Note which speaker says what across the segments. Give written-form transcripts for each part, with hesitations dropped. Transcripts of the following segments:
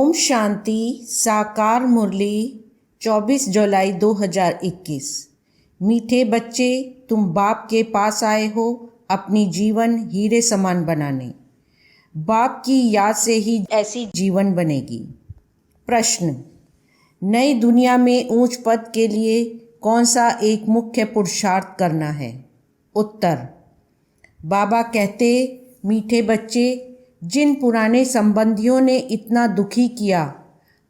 Speaker 1: ओम शांति साकार मुरली 24 जुलाई 2021। मीठे बच्चे, तुम बाप के पास आए हो अपनी जीवन हीरे समान बनाने। बाप की याद से ही ऐसी जीवन बनेगी। प्रश्न, नई दुनिया में ऊंच पद के लिए कौन सा एक मुख्य पुरुषार्थ करना है? उत्तर, बाबा कहते, मीठे बच्चे, जिन पुराने संबंधियों ने इतना दुखी किया,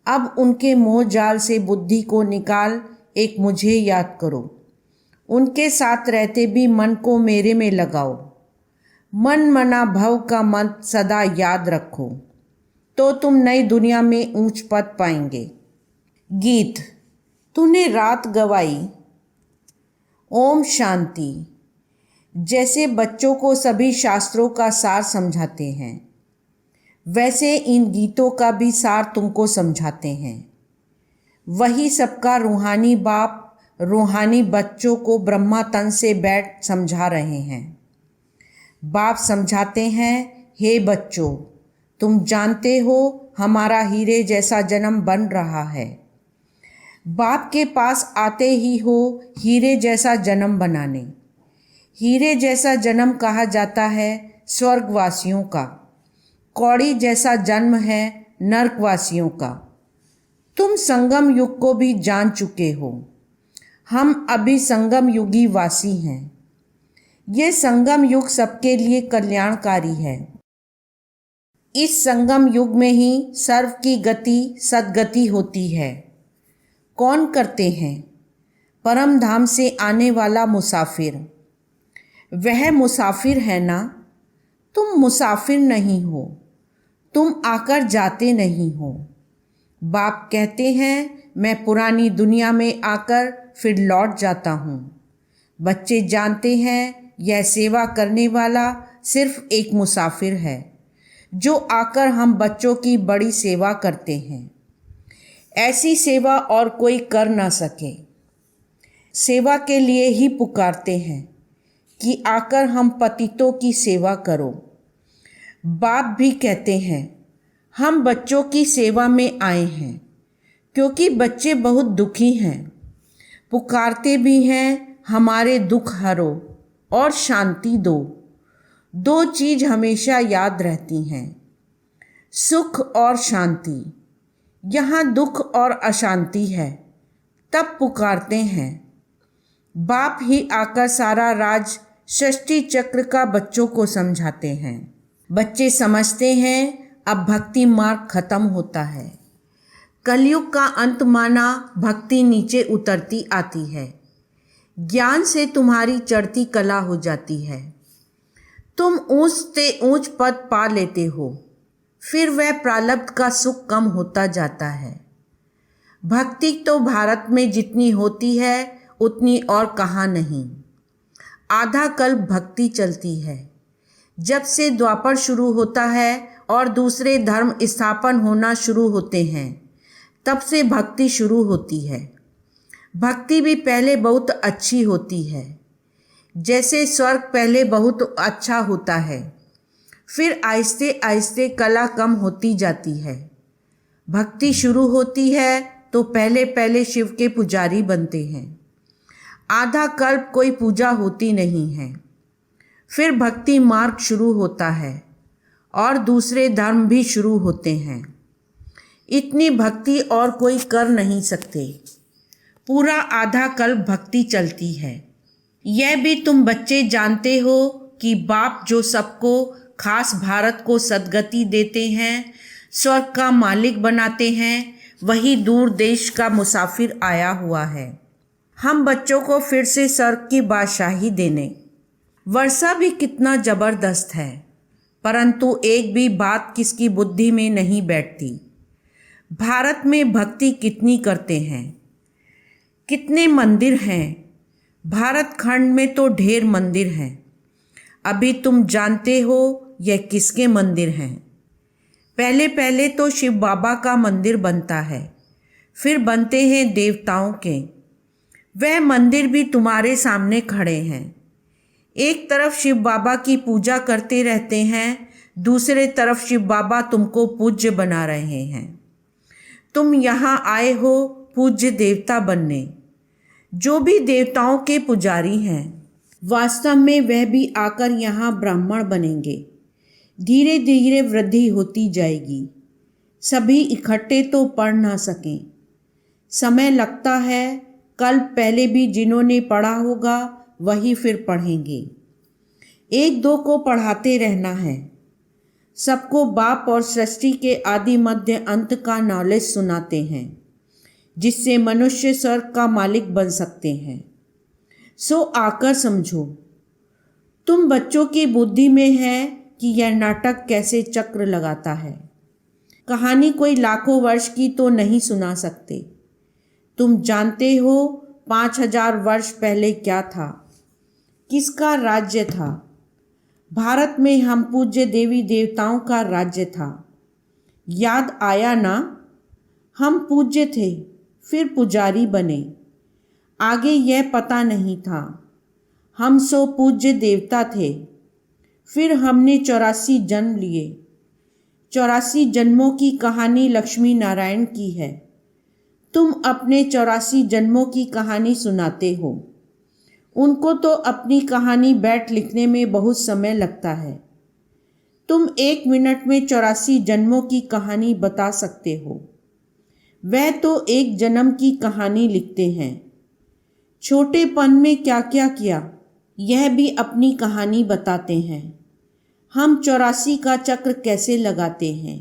Speaker 1: अब उनके मोह जाल से बुद्धि को निकाल एक मुझे याद करो। उनके साथ रहते भी मन को मेरे में लगाओ। मन मना भव का मंत्र सदा याद रखो, तो तुम नई दुनिया में ऊंच पद पाएंगे। गीत। तूने रात गवाई। ओम शांति। जैसे बच्चों को सभी शास्त्रों का सार समझाते हैं, वैसे इन गीतों का भी सार तुमको समझाते हैं। वही सबका रूहानी बाप रूहानी बच्चों को ब्रह्मा तन से बैठ समझा रहे हैं। बाप समझाते हैं, हे बच्चों, तुम जानते हो हमारा हीरे जैसा जन्म बन रहा है। बाप के पास आते ही हो हीरे जैसा जन्म बनाने। हीरे जैसा जन्म कहा जाता है स्वर्गवासियों का, कौड़ी जैसा जन्म है नरकवासियों का। तुम संगम युग को भी जान चुके हो। हम अभी संगम युगी वासी हैं। ये संगम युग सबके लिए कल्याणकारी है। इस संगम युग में ही सर्व की गति सद्गति होती है। कौन करते हैं? परम धाम से आने वाला मुसाफिर। वह मुसाफिर है ना? तुम मुसाफिर नहीं हो, तुम आकर जाते नहीं हो। बाप कहते हैं, मैं पुरानी दुनिया में आकर फिर लौट जाता हूँ। बच्चे जानते हैं यह सेवा करने वाला सिर्फ एक मुसाफिर है, जो आकर हम बच्चों की बड़ी सेवा करते हैं। ऐसी सेवा और कोई कर ना सके। सेवा के लिए ही पुकारते हैं कि आकर हम पतितों की सेवा करो। बाप भी कहते हैं, हम बच्चों की सेवा में आए हैं, क्योंकि बच्चे बहुत दुखी हैं। पुकारते भी हैं, हमारे दुख हरो और शांति दो। दो चीज़ हमेशा याद रहती हैं, सुख और शांति। यहाँ दुख और अशांति है, तब पुकारते हैं। बाप ही आकर सारा राज सृष्टि चक्र का बच्चों को समझाते हैं। बच्चे समझते हैं अब भक्ति मार्ग खत्म होता है। कलयुग का अंत माना भक्ति नीचे उतरती आती है। ज्ञान से तुम्हारी चढ़ती कला हो जाती है। तुम ऊंच से ऊंच पद पा लेते हो, फिर वह प्रारब्ध का सुख कम होता जाता है। भक्ति तो भारत में जितनी होती है उतनी और कहाँ नहीं। आधा कल्प भक्ति चलती है। जब से द्वापर शुरू होता है और दूसरे धर्म स्थापन होना शुरू होते हैं, तब से भक्ति शुरू होती है। भक्ति भी पहले बहुत अच्छी होती है। जैसे स्वर्ग पहले बहुत अच्छा होता है, फिर आहिस्ते आहिस्ते कला कम होती जाती है। भक्ति शुरू होती है तो पहले पहले शिव के पुजारी बनते हैं। आधा कल्प कोई पूजा होती नहीं है। फिर भक्ति मार्ग शुरू होता है और दूसरे धर्म भी शुरू होते हैं। इतनी भक्ति और कोई कर नहीं सकते। पूरा आधा कल्प भक्ति चलती है। यह भी तुम बच्चे जानते हो कि बाप जो सबको, खास भारत को सद्गति देते हैं, स्वर्ग का मालिक बनाते हैं, वही दूर देश का मुसाफिर आया हुआ है हम बच्चों को फिर से स्वर्ग की बादशाही देने। वर्षा भी कितना ज़बरदस्त है, परंतु एक भी बात किसकी बुद्धि में नहीं बैठती। भारत में भक्ति कितनी करते हैं, कितने मंदिर हैं। भारत खंड में तो ढेर मंदिर हैं। अभी तुम जानते हो यह किसके मंदिर हैं। पहले पहले तो शिव बाबा का मंदिर बनता है, फिर बनते हैं देवताओं के। वह मंदिर भी तुम्हारे सामने खड़े हैं। एक तरफ शिव बाबा की पूजा करते रहते हैं, दूसरे तरफ शिव बाबा तुमको पूज्य बना रहे हैं। तुम यहाँ आए हो पूज्य देवता बनने। जो भी देवताओं के पुजारी हैं वास्तव में वह भी आकर यहाँ ब्राह्मण बनेंगे। धीरे धीरे वृद्धि होती जाएगी। सभी इकट्ठे तो पढ़ ना सकें, समय लगता है। कल पहले भी जिन्होंने पढ़ा होगा वही फिर पढ़ेंगे। एक दो को पढ़ाते रहना है। सबको बाप और सृष्टि के आदि मध्य अंत का नॉलेज सुनाते हैं, जिससे मनुष्य स्वर्ग का मालिक बन सकते हैं। सो आकर समझो। तुम बच्चों की बुद्धि में है कि यह नाटक कैसे चक्र लगाता है। कहानी कोई लाखों वर्ष की तो नहीं सुना सकते। तुम जानते हो 5000 वर्ष पहले क्या था, किसका राज्य था। भारत में हम पूज्य देवी देवताओं का राज्य था। याद आया ना? हम पूज्य थे, फिर पुजारी बने। आगे यह पता नहीं था। हम सो पूज्य देवता थे। फिर हमने 84 जन्म लिए। 84 जन्मों की कहानी लक्ष्मी नारायण की है। तुम अपने 84 जन्मों की कहानी सुनाते हो। उनको तो अपनी कहानी बैठ लिखने में बहुत समय लगता है। तुम 1 मिनट में 84 जन्मों की कहानी बता सकते हो। वह तो एक जन्म की कहानी लिखते हैं। छोटेपन में क्या क्या किया यह भी अपनी कहानी बताते हैं। हम 84 का चक्र कैसे लगाते हैं।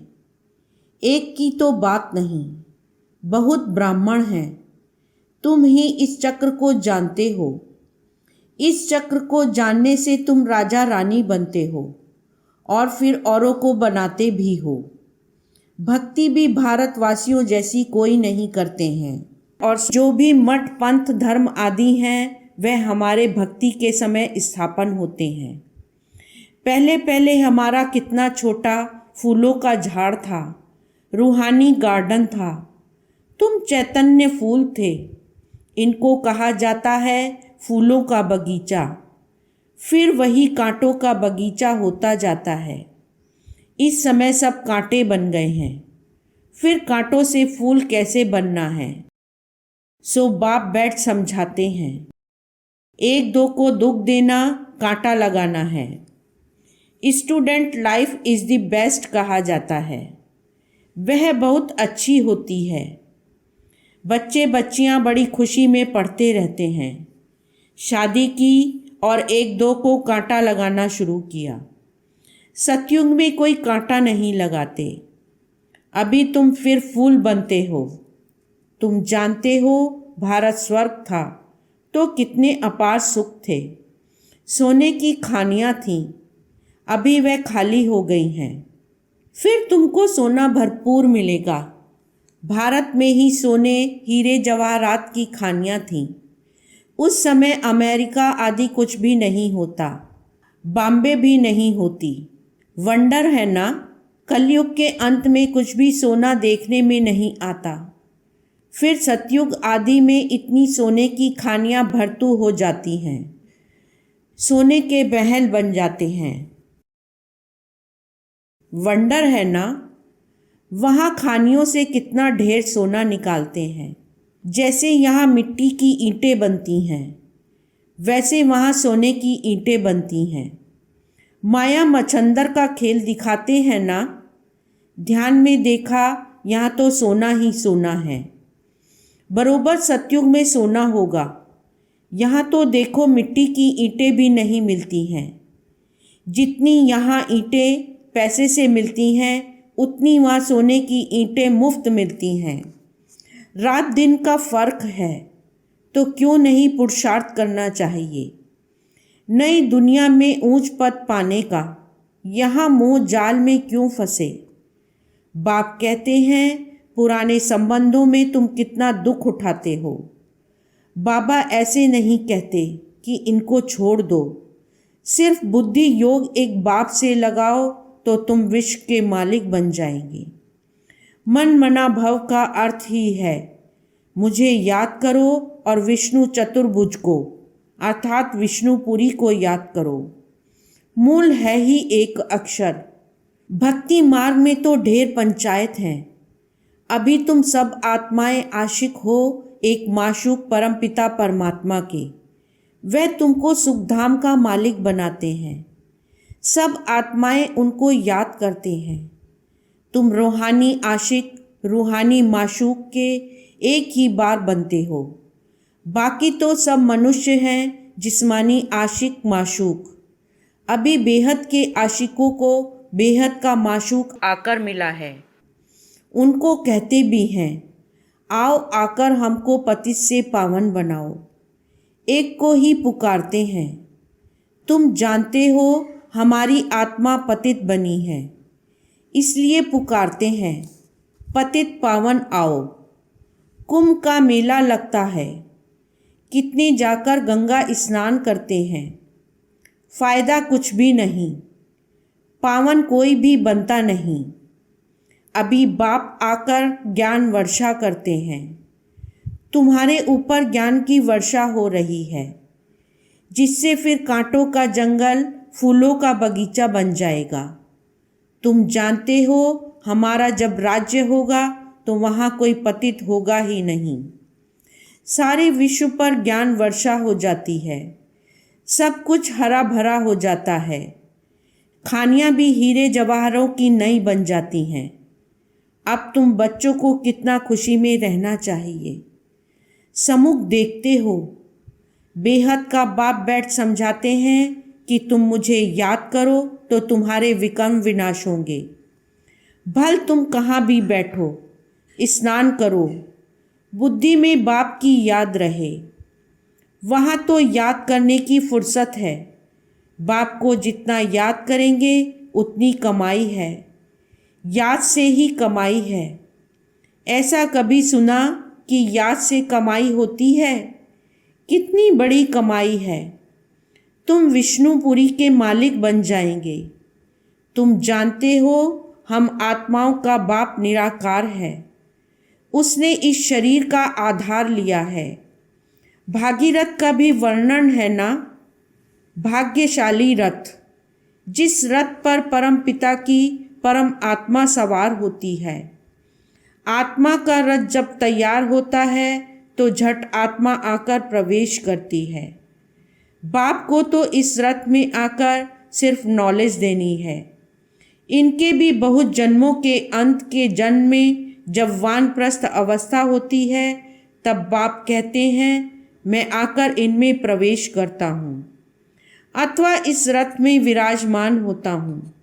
Speaker 1: एक की तो बात नहीं, बहुत ब्राह्मण हैं। तुम ही इस चक्र को जानते हो। इस चक्र को जानने से तुम राजा रानी बनते हो और फिर औरों को बनाते भी हो। भक्ति भी भारतवासियों जैसी कोई नहीं करते हैं। और जो भी मठ पंथ धर्म आदि हैं वह हमारे भक्ति के समय स्थापन होते हैं। पहले पहले हमारा कितना छोटा फूलों का झाड़ था, रूहानी गार्डन था। तुम चैतन्य फूल थे। इनको कहा जाता है फूलों का बगीचा। फिर वही कांटों का बगीचा होता जाता है। इस समय सब कांटे बन गए हैं। फिर कांटों से फूल कैसे बनना है, सो बाप बैठ समझाते हैं। एक दो को दुख देना कांटा लगाना है। Student life is the best कहा जाता है। वह बहुत अच्छी होती है। बच्चे बच्चियां बड़ी खुशी में पढ़ते रहते हैं। शादी की और एक दो को कांटा लगाना शुरू किया। सतयुग में कोई कांटा नहीं लगाते। अभी तुम फिर फूल बनते हो। तुम जानते हो भारत स्वर्ग था तो कितने अपार सुख थे। सोने की खानियाँ थीं, अभी वह खाली हो गई हैं। फिर तुमको सोना भरपूर मिलेगा। भारत में ही सोने हीरे जवाहरात की खानियाँ थीं। उस समय अमेरिका आदि कुछ भी नहीं होता, बॉम्बे भी नहीं होती। वंडर है ना, कलयुग के अंत में कुछ भी सोना देखने में नहीं आता। फिर सतयुग आदि में इतनी सोने की खानियाँ भरतू हो जाती हैं, सोने के महल बन जाते हैं। वंडर है ना, वहाँ खानियों से कितना ढेर सोना निकालते हैं। जैसे यहाँ मिट्टी की ईंटें बनती हैं वैसे वहाँ सोने की ईंटें बनती हैं। माया मच्छंदर का खेल दिखाते हैं ना, ध्यान में देखा यहाँ तो सोना ही सोना है। बरोबर सतयुग में सोना होगा। यहाँ तो देखो मिट्टी की ईंटें भी नहीं मिलती हैं। जितनी यहाँ ईंटें पैसे से मिलती हैं उतनी वहाँ सोने की ईंटें मुफ्त मिलती हैं। रात दिन का फर्क है, तो क्यों नहीं पुरुषार्थ करना चाहिए। नई दुनिया में ऊंच पद पाने का, यहाँ मोह जाल में क्यों फंसे। बाप कहते हैं पुराने संबंधों में तुम कितना दुख उठाते हो। बाबा ऐसे नहीं कहते कि इनको छोड़ दो। सिर्फ बुद्धि योग एक बाप से लगाओ तो तुम विश्व के मालिक बन जाएंगे। मन मना भव का अर्थ ही है मुझे याद करो और विष्णु चतुर्भुज को अर्थात विष्णुपुरी को याद करो। मूल है ही एक अक्षर। भक्ति मार्ग में तो ढेर पंचायत हैं। अभी तुम सब आत्माएं आशिक हो एक माशूक परमपिता परमात्मा के। वह तुमको सुखधाम का मालिक बनाते हैं। सब आत्माएं उनको याद करते हैं। तुम रूहानी आशिक, रूहानी माशूक के एक ही बार बनते हो। बाकी तो सब मनुष्य हैं जिस्मानी आशिक माशूक। अभी बेहद के आशिकों को बेहद का माशूक आकर मिला है। उनको कहते भी हैं, आओ आकर हमको पतित से पावन बनाओ। एक को ही पुकारते हैं। तुम जानते हो हमारी आत्मा पतित बनी है, इसलिए पुकारते हैं, पतित पावन आओ। कुंभ का मेला लगता है, कितने जाकर गंगा स्नान करते हैं, फायदा कुछ भी नहीं, पावन कोई भी बनता नहीं। अभी बाप आकर ज्ञान वर्षा करते हैं। तुम्हारे ऊपर ज्ञान की वर्षा हो रही है, जिससे फिर कांटों का जंगल फूलों का बगीचा बन जाएगा। तुम जानते हो हमारा जब राज्य होगा तो वहाँ कोई पतित होगा ही नहीं। सारे विश्व पर ज्ञान वर्षा हो जाती है, सब कुछ हरा भरा हो जाता है। खानियाँ भी हीरे जवाहरों की नई बन जाती हैं। अब तुम बच्चों को कितना खुशी में रहना चाहिए। सम्मुख देखते हो, बेहद का बाप बैठ समझाते हैं कि तुम मुझे याद करो तो तुम्हारे विकर्म विनाश होंगे। भल तुम कहाँ भी बैठो, स्नान करो, बुद्धि में बाप की याद रहे। वहाँ तो याद करने की फुर्सत है। बाप को जितना याद करेंगे उतनी कमाई है। याद से ही कमाई है। ऐसा कभी सुना कि याद से कमाई होती है? कितनी बड़ी कमाई है। तुम विष्णुपुरी के मालिक बन जाएंगे। तुम जानते हो हम आत्माओं का बाप निराकार है। उसने इस शरीर का आधार लिया है। भागीरथ का भी वर्णन है ना, भाग्यशाली रथ, जिस रथ पर परम पिता की परम आत्मा सवार होती है। आत्मा का रथ जब तैयार होता है तो झट आत्मा आकर प्रवेश करती है। बाप को तो इस रथ में आकर सिर्फ नॉलेज देनी है। इनके भी बहुत जन्मों के अंत के जन्म में जब वानप्रस्थ अवस्था होती है तब बाप कहते हैं, मैं आकर इनमें प्रवेश करता हूँ अथवा इस रथ में विराजमान होता हूँ।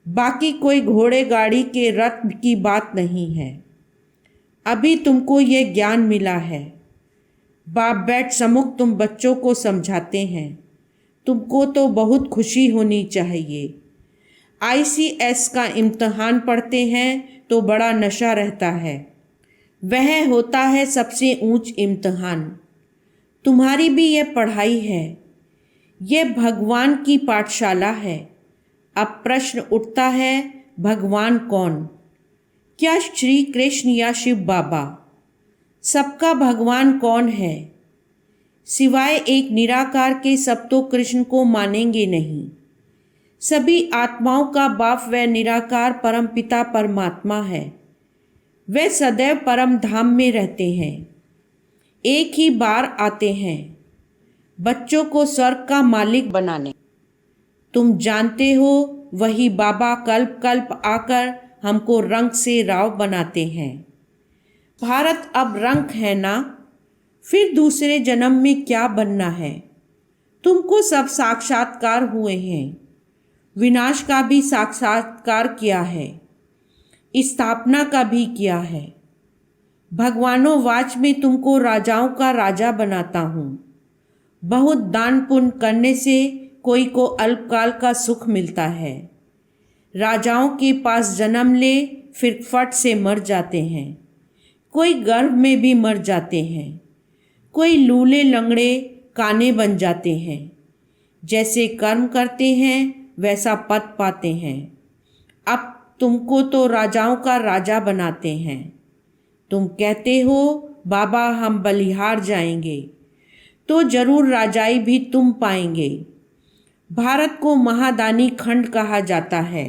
Speaker 1: बाकी कोई घोड़े गाड़ी के रथ की बात नहीं है। अभी तुमको ये ज्ञान मिला है। बाप बैठ सम्मुख तुम बच्चों को समझाते हैं। तुमको तो बहुत खुशी होनी चाहिए। ICS का इम्तहान पढ़ते हैं तो बड़ा नशा रहता है। वह होता है सबसे ऊंच इम्तहान। तुम्हारी भी यह पढ़ाई है। यह भगवान की पाठशाला है। अब प्रश्न उठता है, भगवान कौन? क्या श्री कृष्ण या शिव बाबा? सबका भगवान कौन है? सिवाय एक निराकार के सब तो कृष्ण को मानेंगे नहीं। सभी आत्माओं का बाप वह निराकार परम पिता परमात्मा है। वे सदैव परम धाम में रहते हैं। एक ही बार आते हैं बच्चों को स्वर्ग का मालिक बनाने। तुम जानते हो वही बाबा कल्प कल्प आकर हमको रंग से राव बनाते हैं। भारत अब रंग है ना, फिर दूसरे जन्म में क्या बनना है? तुमको सब साक्षात्कार हुए हैं। विनाश का भी साक्षात्कार किया है, स्थापना का भी किया है। भगवानों वाच में तुमको राजाओं का राजा बनाता हूँ। बहुत दान पुण्य करने से कोई को अल्पकाल का सुख मिलता है। राजाओं के पास जन्म ले फिर फट से मर जाते हैं। कोई गर्भ में भी मर जाते हैं। कोई लूले लंगड़े काने बन जाते हैं। जैसे कर्म करते हैं वैसा पद पाते हैं। अब तुमको तो राजाओं का राजा बनाते हैं। तुम कहते हो बाबा हम बलिहार जाएंगे, तो जरूर राजाई भी तुम पाएंगे। भारत को महादानी खंड कहा जाता है।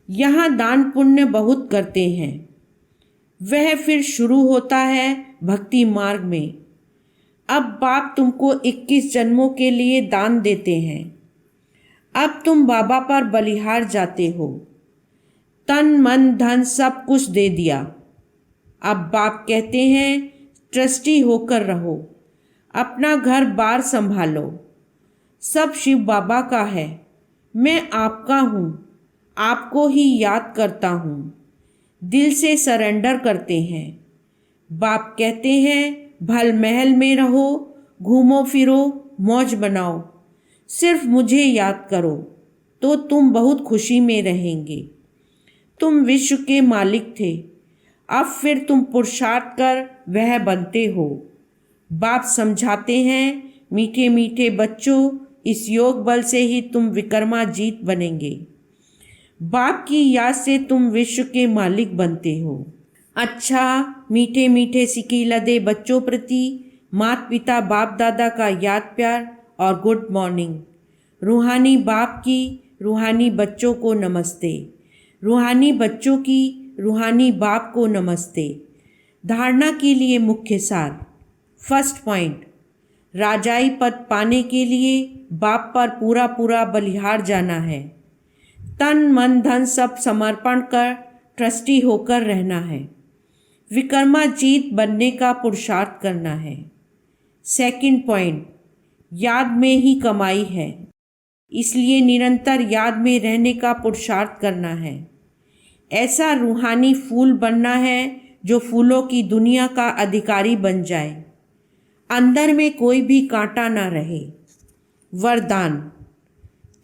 Speaker 1: यहाँ दान पुण्य बहुत करते हैं। वह फिर शुरू होता है भक्ति मार्ग में। अब बाप तुमको 21 जन्मों के लिए दान देते हैं। अब तुम बाबा पर बलिहार जाते हो, तन मन धन सब कुछ दे दिया। अब बाप कहते हैं ट्रस्टी होकर रहो, अपना घर बार संभालो, सब शिव बाबा का है, मैं आपका हूँ, आपको ही याद करता हूँ। दिल से सरेंडर करते हैं। बाप कहते हैं भल महल में रहो, घूमो फिरो, मौज बनाओ, सिर्फ मुझे याद करो तो तुम बहुत खुशी में रहेंगे। तुम विश्व के मालिक थे, अब फिर तुम पुरुषार्थ कर वह बनते हो। बाप समझाते हैं मीठे मीठे बच्चों, इस योग बल से ही तुम विकर्मा जीत बनेंगे। बाप की याद से तुम विश्व के मालिक बनते हो। अच्छा मीठे मीठे सिकीलदे बच्चों प्रति माता पिता बाप दादा का याद प्यार और गुड मॉर्निंग। रूहानी बाप की रूहानी बच्चों को नमस्ते, रूहानी बच्चों की रूहानी बाप को नमस्ते। धारणा के लिए मुख्य सार। फर्स्ट पॉइंट, राजाई पद पाने के लिए बाप पर पूरा पूरा बलिहार जाना है। तन मन धन सब समर्पण कर ट्रस्टी होकर रहना है। विकर्मा जीत बनने का पुरुषार्थ करना है। सेकंड पॉइंट, याद में ही कमाई है, इसलिए निरंतर याद में रहने का पुरुषार्थ करना है। ऐसा रूहानी फूल बनना है जो फूलों की दुनिया का अधिकारी बन जाए, अंदर में कोई भी कांटा ना रहे। वरदान,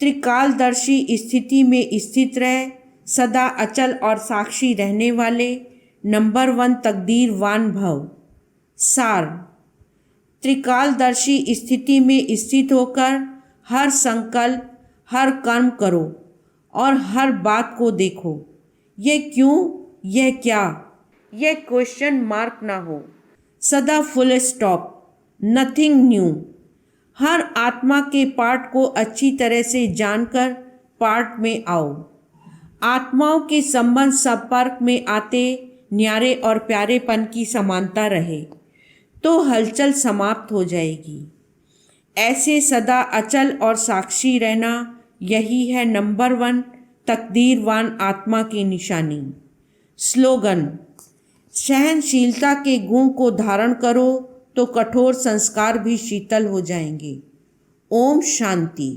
Speaker 1: त्रिकालदर्शी स्थिति में स्थित रह, सदा अचल और साक्षी रहने वाले नंबर 1 तकदीरवान भव। सार, त्रिकालदर्शी स्थिति में स्थित होकर हर संकल्प, हर कर्म करो और हर बात को देखो। यह क्यों, यह क्या, यह क्वेश्चन मार्क ना हो। सदा फुल स्टॉप, नथिंग न्यू। हर आत्मा के पार्ट को अच्छी तरह से जानकर पार्ट में आओ। आत्माओं के संबंध संपर्क में आते न्यारे और प्यारेपन की समानता रहे तो हलचल समाप्त हो जाएगी। ऐसे सदा अचल और साक्षी रहना, यही है नंबर 1 तकदीरवान आत्मा की निशानी। स्लोगन, सहनशीलता के गुण को धारण करो तो कठोर संस्कार भी शीतल हो जाएंगे। ओम शांति।